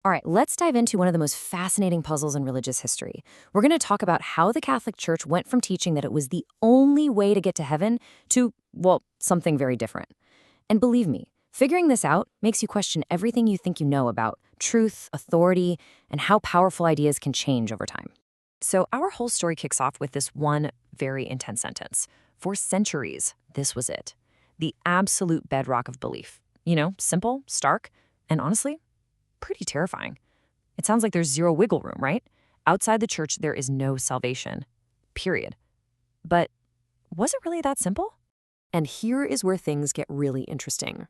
All right, let's dive into one of the most fascinating puzzles in religious history. We're going to talk about how the Catholic Church went from teaching that it was the only way to get to heaven to, well, something very different. And believe me, figuring this out makes you question everything you think you know about truth, authority, and how powerful ideas can change over time. So, our whole story kicks off with this one very intense sentence. For centuries, this was it. The absolute bedrock of belief. Simple, stark, and honestly, pretty terrifying. It sounds like there's zero wiggle room, right? Outside the church, there is no salvation. Period. But was it really that simple? And here is where things get really interesting.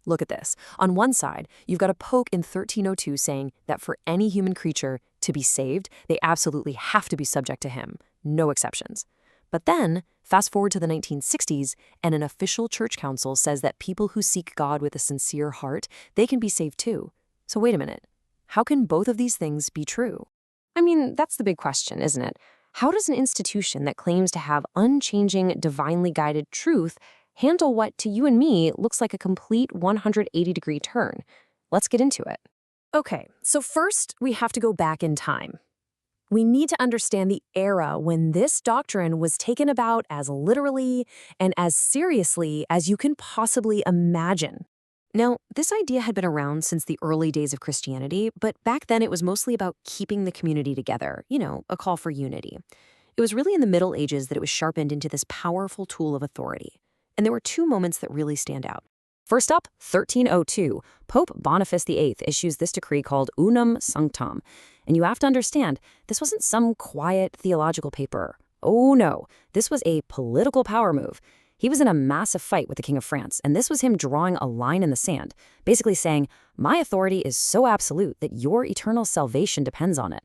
Look at this. On one side, you've got a pope in 1302 saying that for any human creature to be saved, they absolutely have to be subject to him. No exceptions. But then, fast forward to the 1960s, and an official church council says that people who seek God with a sincere heart, they can be saved too. So wait a minute. How can both of these things be true? I mean, that's the big question, isn't it? How does an institution that claims to have unchanging, divinely guided truth handle what, to you and me, looks like a complete 180-degree turn? Let's get into it. Okay, so first, we have to go back in time. We need to understand the era when this doctrine was taken about as literally and as seriously as you can possibly imagine. Now, this idea had been around since the early days of Christianity, but back then it was mostly about keeping the community together, a call for unity. It was really in the Middle Ages that it was sharpened into this powerful tool of authority. And there were two moments that really stand out. First up, 1302, Pope Boniface VIII issues this decree called Unum Sanctam. And you have to understand, this wasn't some quiet theological paper. Oh no, this was a political power move. He was in a massive fight with the King of France, and this was him drawing a line in the sand, basically saying, my authority is so absolute that your eternal salvation depends on it.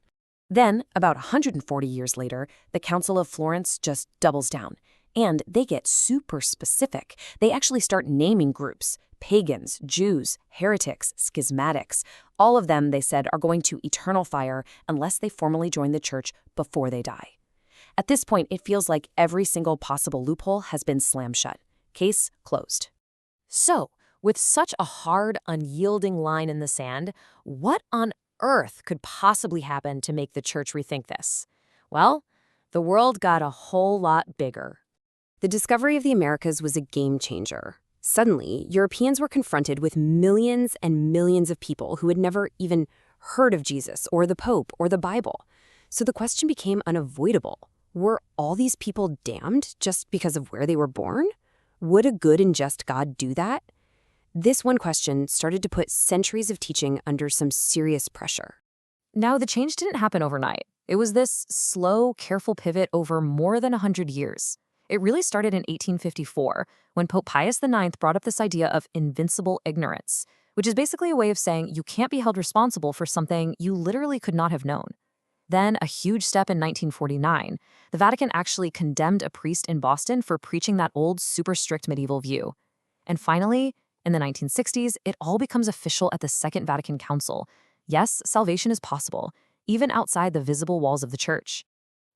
Then, about 140 years later, the Council of Florence just doubles down. And they get super specific. They actually start naming groups: pagans, Jews, heretics, schismatics. All of them, they said, are going to eternal fire unless they formally join the church before they die. At this point, it feels like every single possible loophole has been slammed shut. Case closed. So, with such a hard, unyielding line in the sand, what on earth could possibly happen to make the church rethink this? Well, the world got a whole lot bigger. The discovery of the Americas was a game changer. Suddenly, Europeans were confronted with millions and millions of people who had never even heard of Jesus or the Pope or the Bible. So the question became unavoidable. Were all these people damned just because of where they were born? Would a good and just God do that? This one question started to put centuries of teaching under some serious pressure. Now, the change didn't happen overnight. It was this slow, careful pivot over more than 100 years. It really started in 1854, when Pope Pius IX brought up this idea of invincible ignorance, which is basically a way of saying you can't be held responsible for something you literally could not have known. Then, a huge step in 1949, the Vatican actually condemned a priest in Boston for preaching that old, super strict medieval view. And finally, in the 1960s, it all becomes official at the Second Vatican Council. Yes, salvation is possible, even outside the visible walls of the church.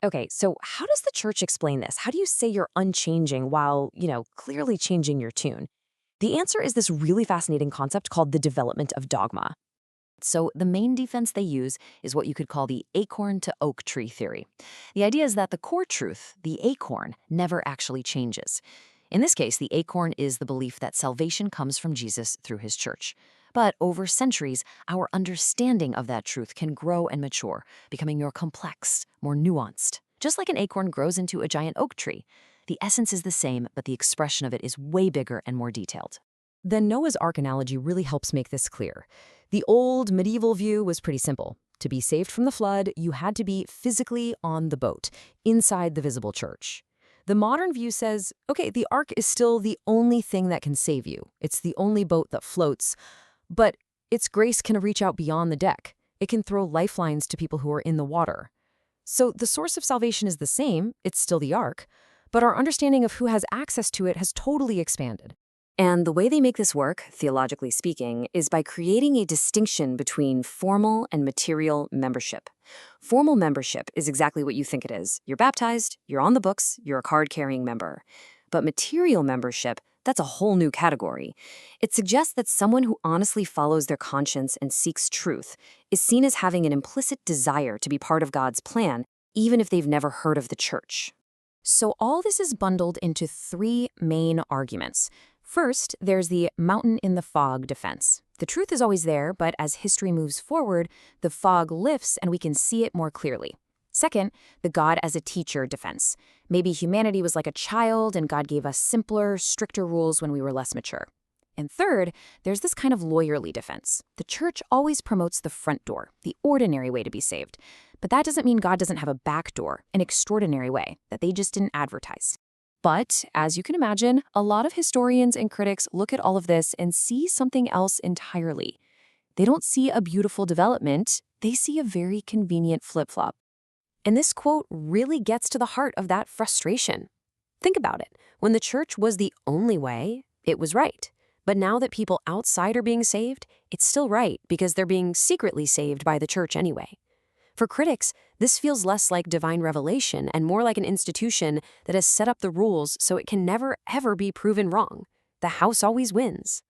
Okay, so how does the church explain this? How do you say you're unchanging while, clearly changing your tune? The answer is this really fascinating concept called the development of dogma. So the main defense they use is what you could call the acorn to oak tree theory. The idea is that the core truth, the acorn, never actually changes. In this case, the acorn is the belief that salvation comes from Jesus through his church. But over centuries, our understanding of that truth can grow and mature, becoming more complex, more nuanced. Just like an acorn grows into a giant oak tree. The essence is the same, but the expression of it is way bigger and more detailed. The Noah's Ark analogy really helps make this clear. The old medieval view was pretty simple. To be saved from the flood, you had to be physically on the boat, inside the visible church. The modern view says, okay, the ark is still the only thing that can save you. It's the only boat that floats, but its grace can reach out beyond the deck. It can throw lifelines to people who are in the water. So the source of salvation is the same, it's still the ark, but our understanding of who has access to it has totally expanded. And the way they make this work, theologically speaking, is by creating a distinction between formal and material membership. Formal membership is exactly what you think it is. You're baptized, you're on the books, you're a card-carrying member. But material membership, That's a whole new category. It suggests that someone who honestly follows their conscience and seeks truth is seen as having an implicit desire to be part of God's plan, even if they've never heard of the church. So all this is bundled into three main arguments. First, there's the mountain in the fog defense. The truth is always there, but as history moves forward, the fog lifts and we can see it more clearly. Second, the God as a teacher defense. Maybe humanity was like a child and God gave us simpler, stricter rules when we were less mature. And third, there's this kind of lawyerly defense. The church always promotes the front door, the ordinary way to be saved. But that doesn't mean God doesn't have a back door, an extraordinary way, that they just didn't advertise. But, as you can imagine, a lot of historians and critics look at all of this and see something else entirely. They don't see a beautiful development, they see a very convenient flip-flop. And this quote really gets to the heart of that frustration. Think about it. When the church was the only way, it was right. But now that people outside are being saved, it's still right because they're being secretly saved by the church anyway. For critics, this feels less like divine revelation and more like an institution that has set up the rules so it can never, ever be proven wrong. The house always wins.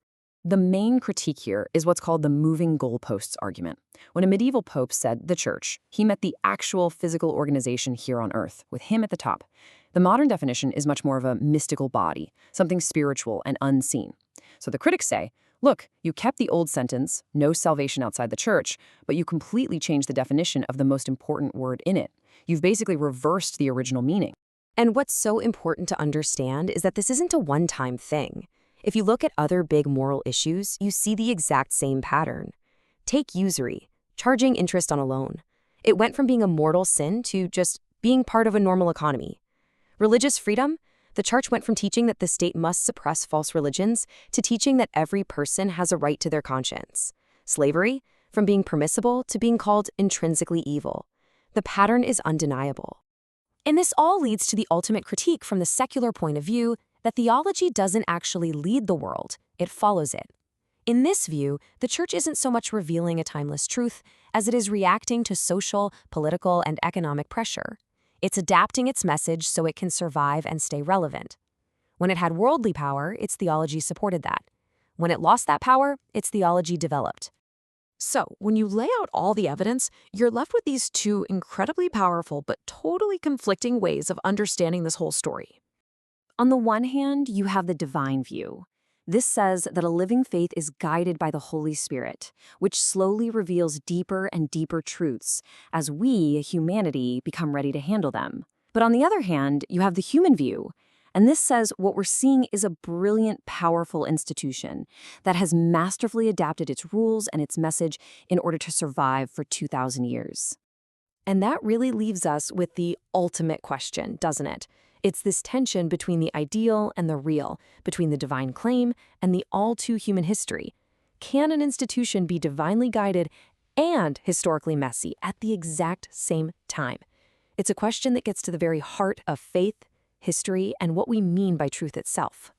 The main critique here is what's called the moving goalposts argument. When a medieval pope said the church, he meant the actual physical organization here on earth, with him at the top. The modern definition is much more of a mystical body, something spiritual and unseen. So the critics say, look, you kept the old sentence, no salvation outside the church, but you completely changed the definition of the most important word in it. You've basically reversed the original meaning. And what's so important to understand is that this isn't a one-time thing. If you look at other big moral issues, you see the exact same pattern. Take usury, charging interest on a loan. It went from being a mortal sin to just being part of a normal economy. Religious freedom? The church went from teaching that the state must suppress false religions to teaching that every person has a right to their conscience. Slavery? From being permissible to being called intrinsically evil. The pattern is undeniable. And this all leads to the ultimate critique from the secular point of view that theology doesn't actually lead the world, it follows it. In this view, the church isn't so much revealing a timeless truth as it is reacting to social, political, and economic pressure. It's adapting its message so it can survive and stay relevant. When it had worldly power, its theology supported that. When it lost that power, its theology developed. So, when you lay out all the evidence, you're left with these two incredibly powerful but totally conflicting ways of understanding this whole story. On the one hand, you have the divine view. This says that a living faith is guided by the Holy Spirit, which slowly reveals deeper and deeper truths as we, humanity, become ready to handle them. But on the other hand, you have the human view, and this says what we're seeing is a brilliant, powerful institution that has masterfully adapted its rules and its message in order to survive for 2,000 years. And that really leaves us with the ultimate question, doesn't it? It's this tension between the ideal and the real, between the divine claim and the all-too-human history. Can an institution be divinely guided and historically messy at the exact same time? It's a question that gets to the very heart of faith, history, and what we mean by truth itself.